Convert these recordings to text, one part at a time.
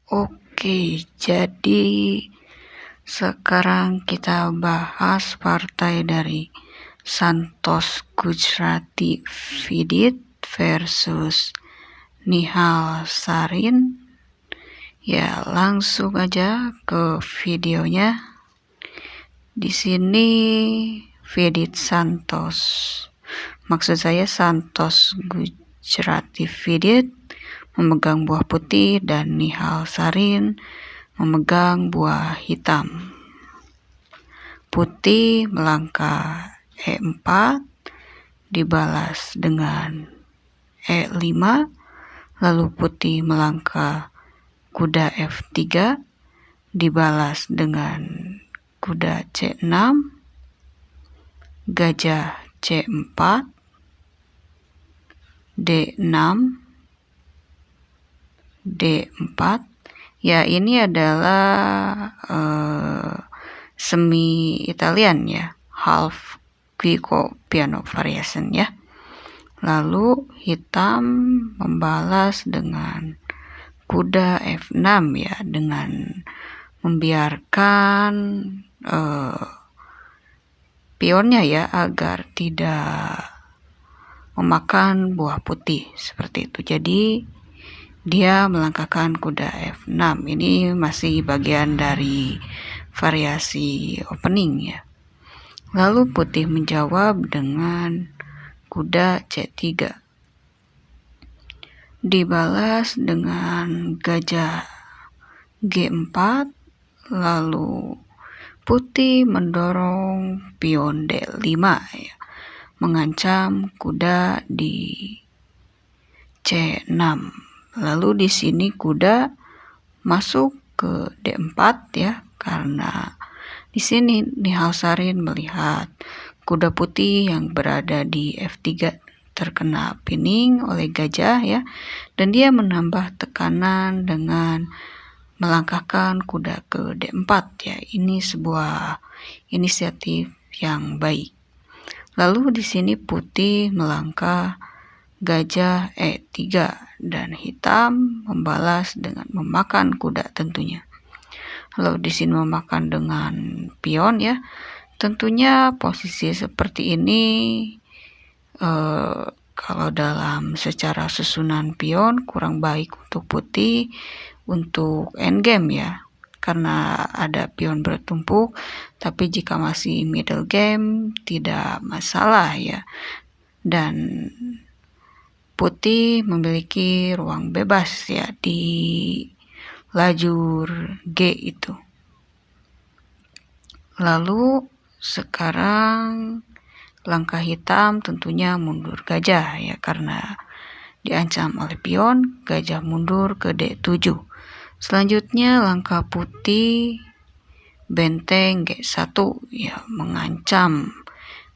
Oke, jadi sekarang kita bahas partai dari Santos Gujarati Vidit versus Nihal Sarin. Ya, langsung aja ke videonya. Di sini Vidit Santos, maksud saya Santos Gujarati Vidit memegang buah putih dan Nihal Sarin memegang buah hitam. Putih melangkah E4 dibalas dengan E5, lalu putih melangkah kuda F3 dibalas dengan kuda C6, gajah C4, D6, D4. Ya, ini adalah semi Italian ya, half Guico piano variation ya. Lalu hitam membalas dengan kuda F6 ya, dengan membiarkan pionnya ya agar tidak memakan buah putih seperti itu. Jadi dia melangkahkan kuda F6. Ini masih bagian dari variasi opening ya. Lalu putih menjawab dengan kuda C3. Dibalas dengan gajah G4. Lalu putih mendorong pion D5 ya, mengancam kuda di C6. Lalu di sini kuda masuk ke D4 ya, karena di sini Nihal Sarin melihat kuda putih yang berada di F3 terkena pining oleh gajah ya, dan dia menambah tekanan dengan melangkahkan kuda ke D4 ya. Ini sebuah inisiatif yang baik. Lalu di sini putih melangkah gajah E3 dan hitam membalas dengan memakan kuda tentunya. Lalu di sini memakan dengan pion ya. Tentunya posisi seperti ini kalau dalam secara susunan pion kurang baik untuk putih untuk endgame ya, karena ada pion bertumpuk. Tapi jika masih middle game tidak masalah ya, dan putih memiliki ruang bebas ya di lajur G itu. Lalu sekarang langkah hitam tentunya mundur gajah ya, karena diancam oleh pion. Gajah mundur ke D7. Selanjutnya langkah putih benteng G1 ya, mengancam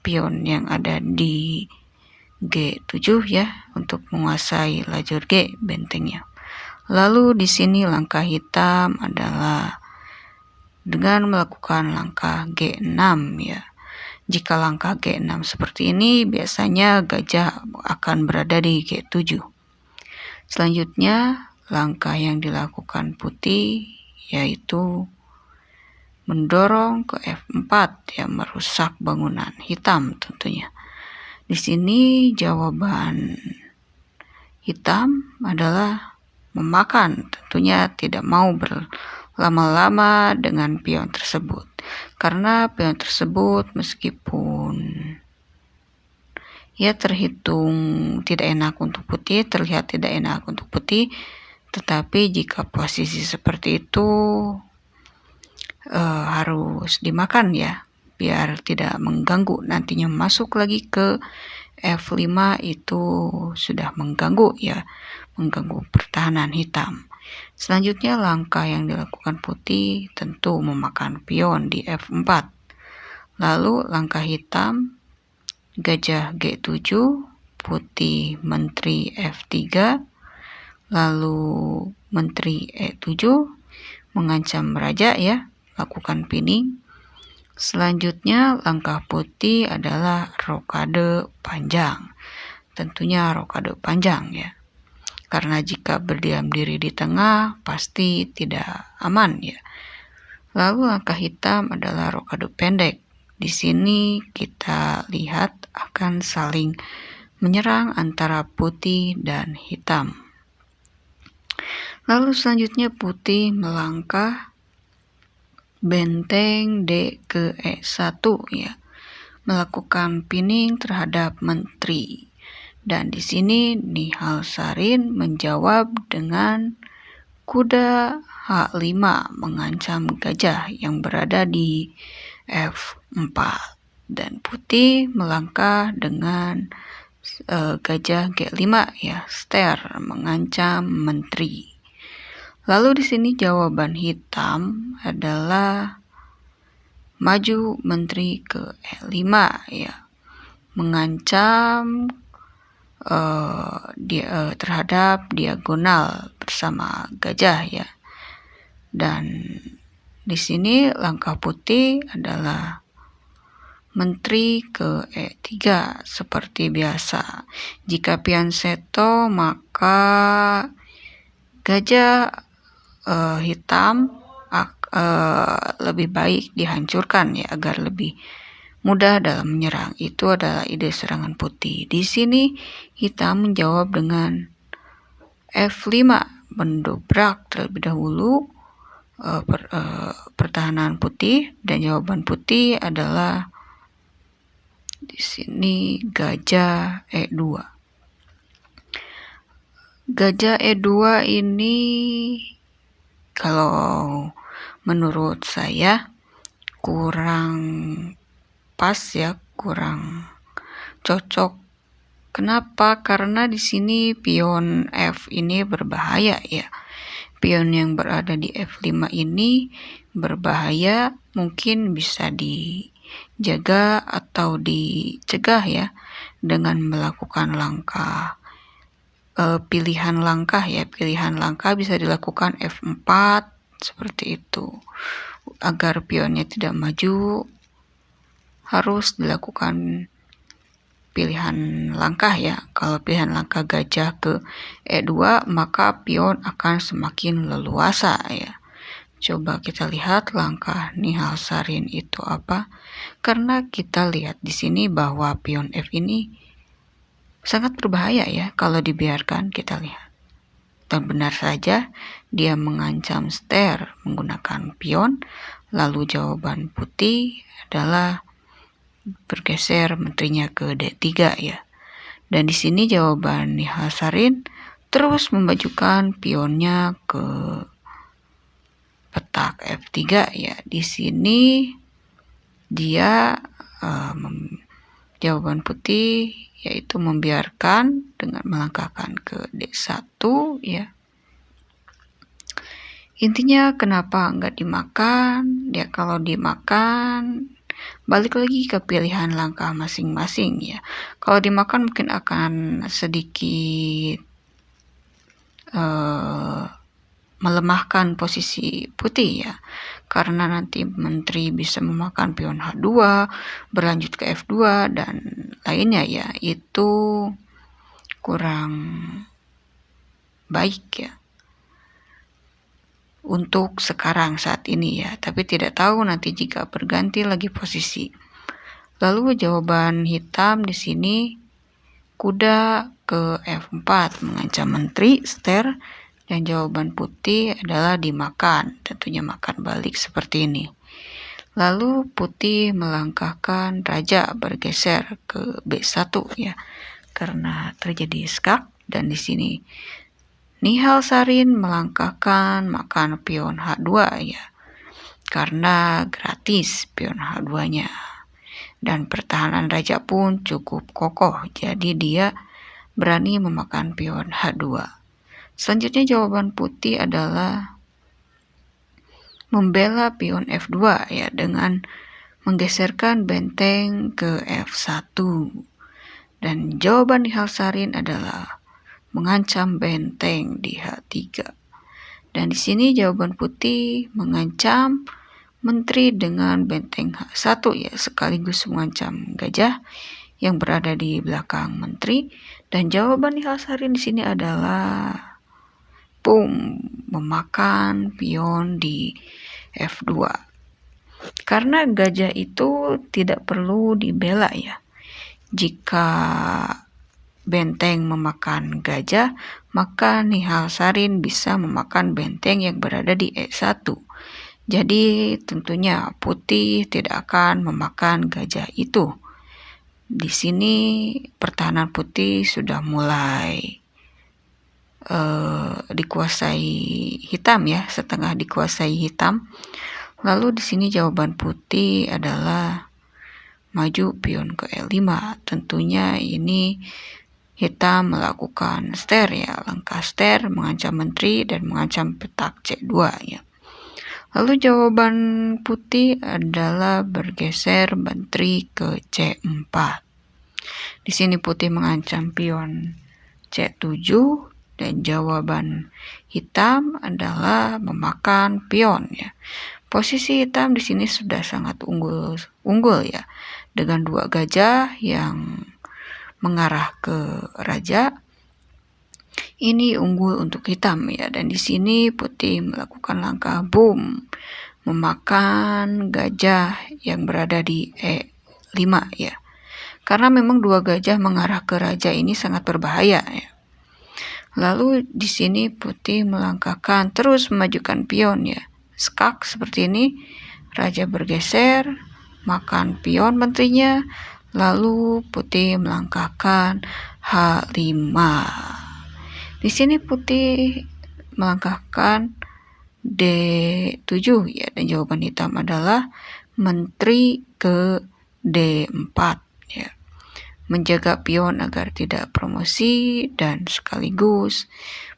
pion yang ada di G7 ya, untuk menguasai lajur G bentengnya. Lalu di sini langkah hitam adalah dengan melakukan langkah G6 ya. Jika langkah G6 seperti ini, biasanya gajah akan berada di G7. Selanjutnya langkah yang dilakukan putih yaitu mendorong ke F4 ya, merusak bangunan hitam tentunya. Di sini jawaban hitam adalah memakan, tentunya tidak mau berlama-lama dengan pion tersebut, karena pion tersebut meskipun ya terhitung tidak enak untuk putih, terlihat tidak enak untuk putih, tetapi jika posisi seperti itu harus dimakan ya, biar tidak mengganggu. Nantinya masuk lagi ke F5 itu sudah mengganggu ya, mengganggu pertahanan hitam. Selanjutnya langkah yang dilakukan putih tentu memakan pion di F4. Lalu langkah hitam gajah G7, putih menteri F3, lalu menteri E7 mengancam raja ya, lakukan pining. Selanjutnya langkah putih adalah rokade panjang, tentunya rokade panjang ya. karena jika berdiam diri di tengah pasti tidak aman ya. Lalu langkah hitam adalah rokade pendek. Di sini kita lihat akan saling menyerang antara putih dan hitam. Lalu selanjutnya putih melangkah benteng D ke E1 ya, melakukan pinning terhadap menteri. Dan di sini Nihal Sarin menjawab dengan kuda H5 mengancam gajah yang berada di F4. Dan putih melangkah dengan gajah G5 ya, ster mengancam menteri. Lalu di sini jawaban hitam adalah maju menteri ke E5 ya, mengancam terhadap diagonal bersama gajah ya. Dan di sini langkah putih adalah menteri ke E3 seperti biasa. Jika pion seto maka gajah hitam lebih baik dihancurkan ya, agar lebih mudah dalam menyerang. Itu adalah ide serangan putih. Di sini hitam menjawab dengan F5 mendobrak terlebih dahulu pertahanan putih, dan jawaban putih adalah di sini gajah E2. Gajah E2 ini kalau menurut saya kurang pas ya, kurang cocok. Kenapa? Karena di sini pion F ini berbahaya ya. Pion yang berada di F5 ini berbahaya, mungkin bisa dijaga atau dicegah ya dengan melakukan langkah pilihan langkah ya. Pilihan langkah bisa dilakukan F4 seperti itu. Agar pionnya tidak maju harus dilakukan pilihan langkah ya. Kalau pilihan langkah gajah ke E2 maka pion akan semakin leluasa ya. Coba kita lihat langkah Nihal Sarin itu apa? Karena kita lihat di sini bahwa pion F ini sangat berbahaya ya kalau dibiarkan. Kita lihat. Dan benar saja dia mengancam ster menggunakan pion. Lalu jawaban putih adalah bergeser menterinya ke D3 ya. Dan di sini jawaban Nihal Sarin terus memajukan pionnya ke petak F3 ya. Di sini dia jawaban putih yaitu membiarkan dengan melangkahkan ke D1 ya. Intinya kenapa nggak dimakan? Ya kalau dimakan balik lagi ke pilihan langkah masing-masing ya. Kalau dimakan mungkin akan sedikit melemahkan posisi putih ya. Karena nanti menteri bisa memakan pion H2, berlanjut ke F2 dan lainnya ya. Itu kurang baik ya untuk sekarang saat ini ya. Tapi tidak tahu nanti jika berganti lagi posisi. Lalu jawaban hitam di sini kuda ke F4 mengancam menteri ster, dan jawaban putih adalah dimakan, tentunya makan balik seperti ini. Lalu putih melangkahkan raja bergeser ke B1 ya, karena terjadi skak. Dan di sini Nihal Sarin melangkahkan makan pion H2 ya, karena gratis pion H2-nya. Dan pertahanan raja pun cukup kokoh, jadi dia berani memakan pion H2. Selanjutnya jawaban putih adalah membela pion F2 ya, dengan menggeserkan benteng ke F1. Dan jawaban Nihal Sarin adalah mengancam benteng di H3. Dan di sini jawaban putih mengancam menteri dengan benteng H1 ya, sekaligus mengancam gajah yang berada di belakang menteri. Dan jawaban Nihal-Sarin di sini adalah memakan pion di F2. Karena gajah itu tidak perlu dibela ya. Jika benteng memakan gajah, maka Nihal-Sarin bisa memakan benteng yang berada di E1. Jadi tentunya putih tidak akan memakan gajah itu. Di sini pertahanan putih sudah mulai dikuasai hitam ya, setengah dikuasai hitam. Lalu di sini jawaban putih adalah maju pion ke E5. Tentunya ini hitam melakukan ster ya, langkah ster mengancam menteri dan mengancam petak C2 ya. Lalu jawaban putih adalah bergeser menteri ke C4. Di sini putih mengancam pion C7 dan jawaban hitam adalah memakan pion ya. Posisi hitam di sini sudah sangat unggul ya, dengan 2 gajah yang mengarah ke raja. Ini unggul untuk hitam ya, dan di sini putih melakukan langkah memakan gajah yang berada di E5 ya. Karena memang 2 gajah mengarah ke raja ini sangat berbahaya ya. Lalu di sini putih melangkahkan terus memajukan pion ya. Skak seperti ini, raja bergeser, makan pion menterinya, lalu putih melangkahkan H5. Di sini putih melangkahkan D7 ya, dan jawaban hitam adalah menteri ke D4 ya. Menjaga pion agar tidak promosi dan sekaligus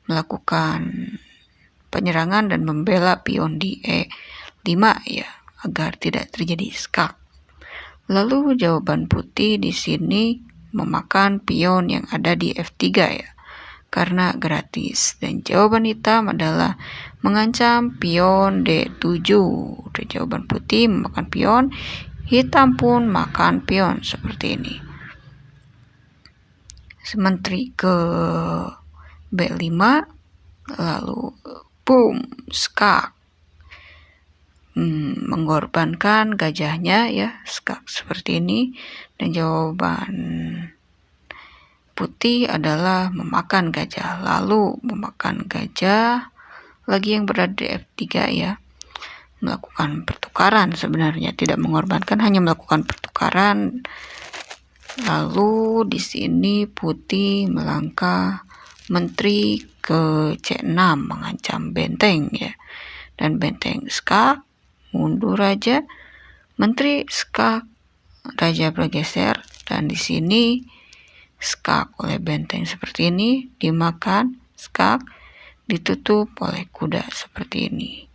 melakukan penyerangan dan membela pion di E5 ya, agar tidak terjadi skak. Lalu jawaban putih di sini memakan pion yang ada di F3 ya, karena gratis. Dan jawaban hitam adalah mengancam pion D7. Dan jawaban putih memakan pion, hitam pun makan pion seperti ini. Menteri ke B5, lalu skak. Mengorbankan gajahnya ya, skak seperti ini. Dan jawaban putih adalah memakan gajah, lalu memakan gajah lagi yang berada di F3 ya, melakukan pertukaran sebenarnya, tidak mengorbankan, hanya melakukan pertukaran. Lalu di sini putih melangkah menteri ke C6 mengancam benteng ya, dan benteng skak, mundur raja, menteri skak, raja bergeser, dan di sini skak oleh benteng seperti ini, dimakan skak, ditutup oleh kuda seperti ini.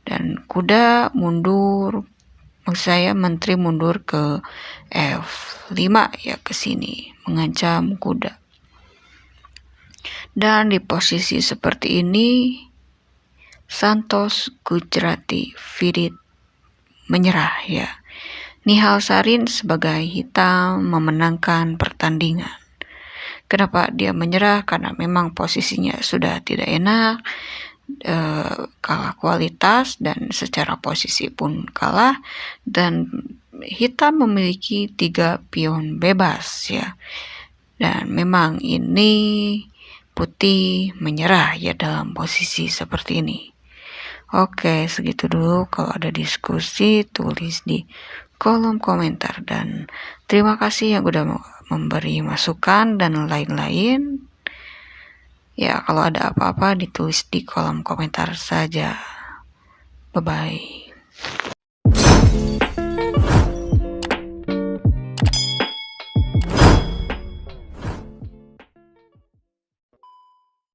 Dan kuda mundur, maksud saya menteri mundur ke F5 ya, ke sini mengancam kuda. Dan di posisi seperti ini Santosh Gujarati Vidit menyerah ya. Nihal-Sarin sebagai hitam memenangkan pertandingan. Kenapa dia menyerah? Karena memang posisinya sudah tidak enak, kalah kualitas dan secara posisi pun kalah, dan hitam memiliki 3 pion bebas ya. Dan memang ini putih menyerah ya dalam posisi seperti ini. Oke, segitu dulu. Kalau ada diskusi tulis di kolom komentar, dan terima kasih yang udah memberi masukan dan lain-lain ya. Kalau ada apa-apa ditulis di kolom komentar saja. Bye bye.